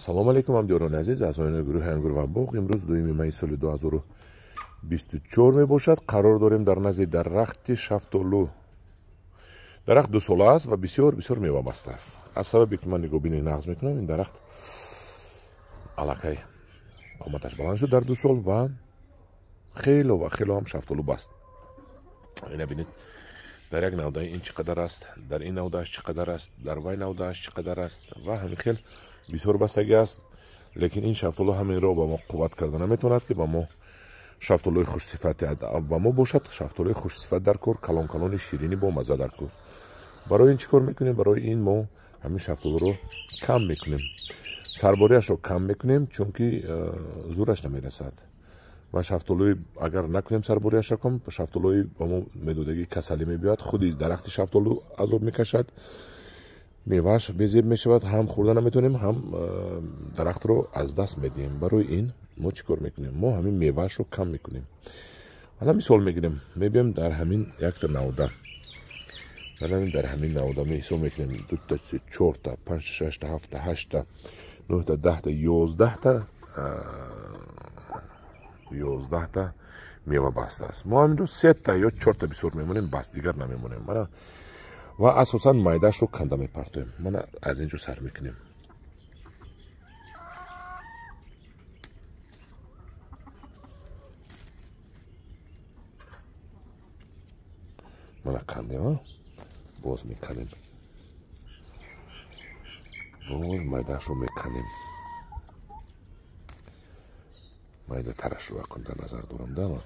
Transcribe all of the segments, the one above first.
салому алейкум ҳамдиёрони азиз, аъзоёни гурӯҳи Ангур ва боғ. Имрӯз 2 майи соли 2024 мебошад. Қарор дорем дар назди дарахти шафтолу. дарахт 2 сола аст ва бисёр мевабаста аст. аз сабабе ки ман нигоҳбинӣ нағз мекунам, ин дарахт аллакай қоматаш баланд шуд дар 2 сол ва хело ҳам шафтолу баст. ина бинед, дар як навдаи ин чӣ қадар аст, дар ин навдааш чӣ қадар аст, дар вай навдааш чӣ қадар аст ва ҳамин хел бисёр бастагӣ аст. лекин ин шафтолу ҳаминро ба мо қувват карда наметавонад, ки ба мо шафтолуи хушсифати ба мо бошад. Шафтолуи хушсифат дар кор, калони ширини бо мазза дар кор. барои ин чӣ кор мекунем? барои ин мо ҳамин шафтолуро кам мекунем, сарбориашро кам мекунем, чунки зураш намерасад. ва шафтолуи агар накунем сарбориашро кам, шафтолуи ба мо медодагӣ касалӣ мебиёяд, худи дарахти шафтолу азоб мекашад, меваш безеб мешавад, ҳам хӯрда наметавонем, ҳам дарахтро аз даст медиҳем. барои ин мо чӣ кор мекунем? мо ҳамин мевашро кам мекунем. ҳана мисол мегирем, мебием дар ҳамин якта навда, дар ҳамин навда мисол мекунем 2 та 3 4 та 5 6 та 7 та 8 та 9 та 10 та 11 та мева баста аст. мо ҳаминро 3 та ё 4 та бисёр мемонем, бас дигар намемонем. ва асосан майдашро канда мепартоем. мана аз инҷо сар мекунем. мана кандем, боз меканем, боз майдашро меканем. майда тарашро якон дар назар дорам да ман.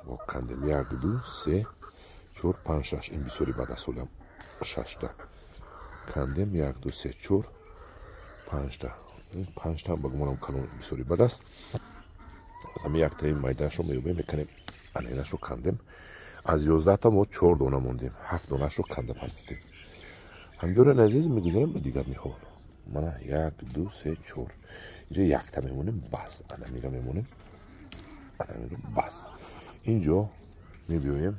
бо кандем 1 2 3 4 5 6. ин бисёри бад аст. солам 6 та кандем 1 2 3 4 5 та. ин 5 та ба гумонам калон бисёри бад аст. ҳамин яктаи майдашро меёбем, меканем, анинашро кандем. аз 11 та мо 4 дона мондем, 7 донашро канда партидем. ҳамдиёрони азиз, мегузарем ба дигар ниҳол. мана 1 2 3 4. инҷа якта мемонем, бас. анамиро мемонем, анамиро бас. инҷо мебиёем,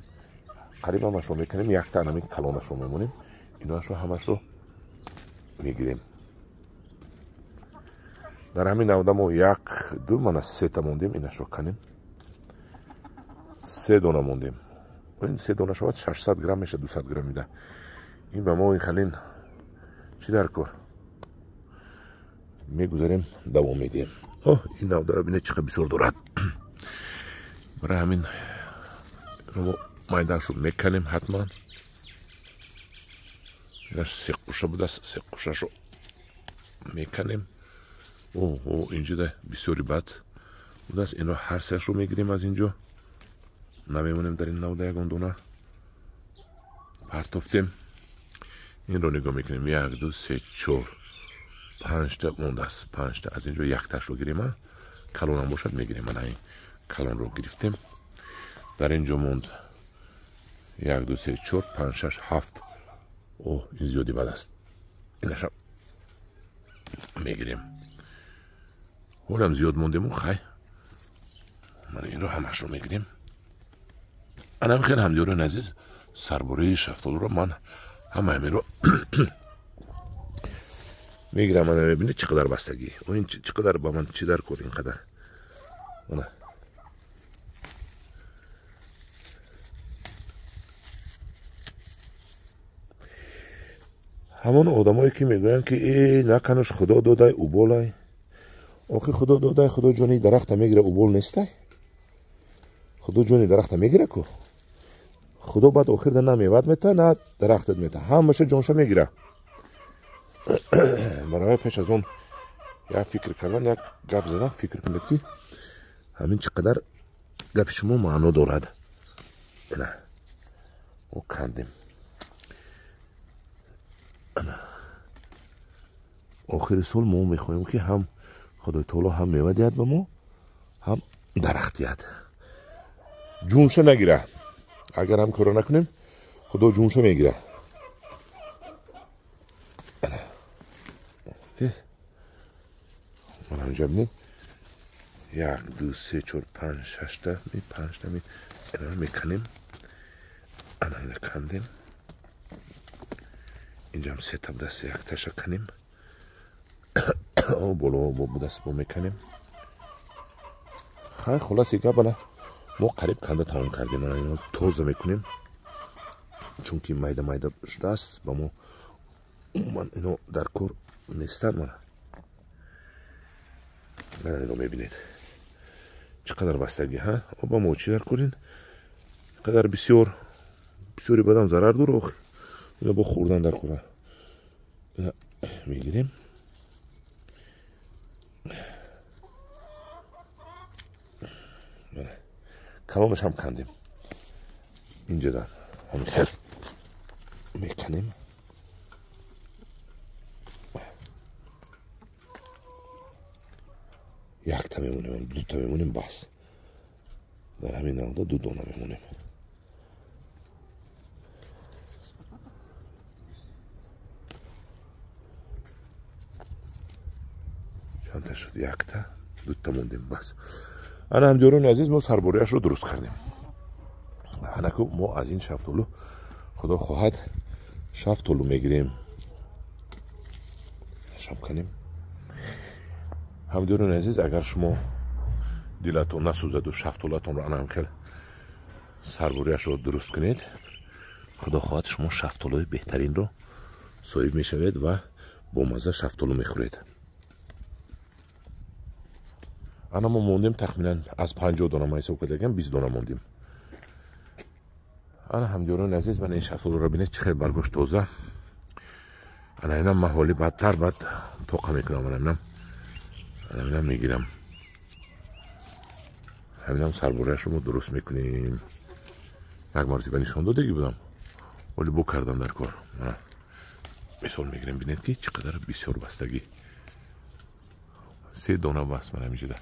қариб ҳамашро мекунем, якта анамин калонашро мемонем, иноашро ҳамашро мегирем. дар ҳамин навда мо 1 2 мана 3 та мондем, инашро канем, 3 дона мондем. ин 3 дона шавад 600 грамм меша, 200 грамм мида. ин ба мо инхалин чӣ дар кор мегузарем, давом медиҳем. ин навдаро бинед чӣ қадar бисёр дорад. барои ҳамин мо майдашро меканем ҳатман. инаш 3 қуша будааст, 3 қушашро меканем. инҷода бисёри бад будааст. инро ҳар сеашро мегирем, аз инҷо намемонем дар ин навда ягон дона партофтем. инро нигоҳ мекунем, 1 2 3 4 5 та мондааст, 5 та. аз инҷо якташро гирем, калонам бошад мегирем. мана ин калонро гирифтем. дар инҷо монд 1 2 3 4 5 6 7. ин зиёди бад аст. инашам мегирем. ҳолам зиёд мондему, хай. мана инро ҳамашро мегирем. анам хел ҳамдиёрони азиз, сарбории шафтолуро ман ҳама ҳаминро мегирам. мана мебинед чӣ қадар бастагӣ, ин чӣ қадар ба ман чӣ дар кор ин қадар. мана ҳамон одамое ки мегӯянд ки наканаш худо додай уболай. охи худо додай, худо ҷони дарахта мегира, убол нестай. худо ҷони дарахта мегира ку. худо баъд охирда на мевад мета, на дарахтат мета, ҳамаша ҷонша мегира. барои пеш аз он як фикр кардан, як гап задан, фикр кунед ки ҳамин чӣ қадар гапи шумо маъно дорад. ина мо кандем. охири сол мо мехоҳем ки ҳам худои таоло ҳам мева диҳад ба мо, ҳам дарахт диҳад. ҷунша нагира. агар ҳам кора накунем, худо ҷунша мегира. мана инҷа бинед, 1 2 3 4 5 6 та 5 та ина меканем, ана ина кандем. اینجا هم 3 تا دست یک تاشو کنیم. بالا با دست با میکنیم. خیلی خلاص ایگه بله ما قریب کنده تمام کردیم. اینو توزه میکنیم چون که مایده مایده شده است با ما من اینو در کار نیستن. من اینو میبینید چقدر بستگی ها با ما چی در کنین قدر بسیاری بدم ضرر داره. اینو با خوردن در کار میگیریم. کلامش هم کندیم اینجا در همین خیلی میکنیم. یک تا میمونیم 2 تا میمونیم بس در همین نقطه 2 دانه میمونیم. چند تا شد؟ 1 تا 2 تا موندیم بس. انا همجوران عزیز ما سرباریش رو درست کردیم. انا که ما از این شفتالو خدا خواهد شفتالو میگیریم شم کنیم. همجوران عزیز اگر شما دلتون نسوزد و شفتالوتون رو انا هم خیلی سرباریش رو درست کنید خدا خواهد شما شفتالوی بهترین رو صاحب میشوید و با مزه شفتالو میخورید. انا ما موندیم تخمینا از 50 دانه ما حساب کردیم 20 دانه موندیم. انا همجوران عزیز من این شفتالو رو بینید چقدر برگشت تازه. انا اینا محالی بدتر بعد توقع میکنم. اینم میگیرم همینم سربارهش رو درست میکنیم. یک مرتبه نشان دادگی بودم ولی بو کردم در کار. مثال میگیریم بینید که چقدر بسیار بستگی 3 دانه بس من همیشه ده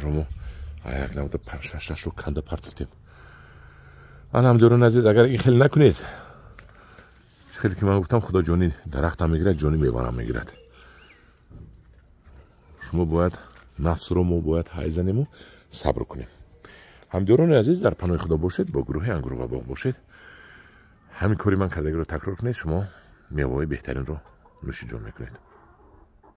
رو یک نوده 5-6 رو کنده پرتفتیم. انا همجوران عزیز اگر این خیلی نکنید خیلی که من گفتم خدا جانی درخت هم میگیرد جانی میوه هم میگیرد. شما باید نفس رو ما باید حیزنیم و صبر کنیم. همجوران عزیز در پناه خدا باشید با گروه انگور و باغ باشید. همین کاری من کردگی رو تکرار کنید شما میوه بهترین رو نوش جان میکنید.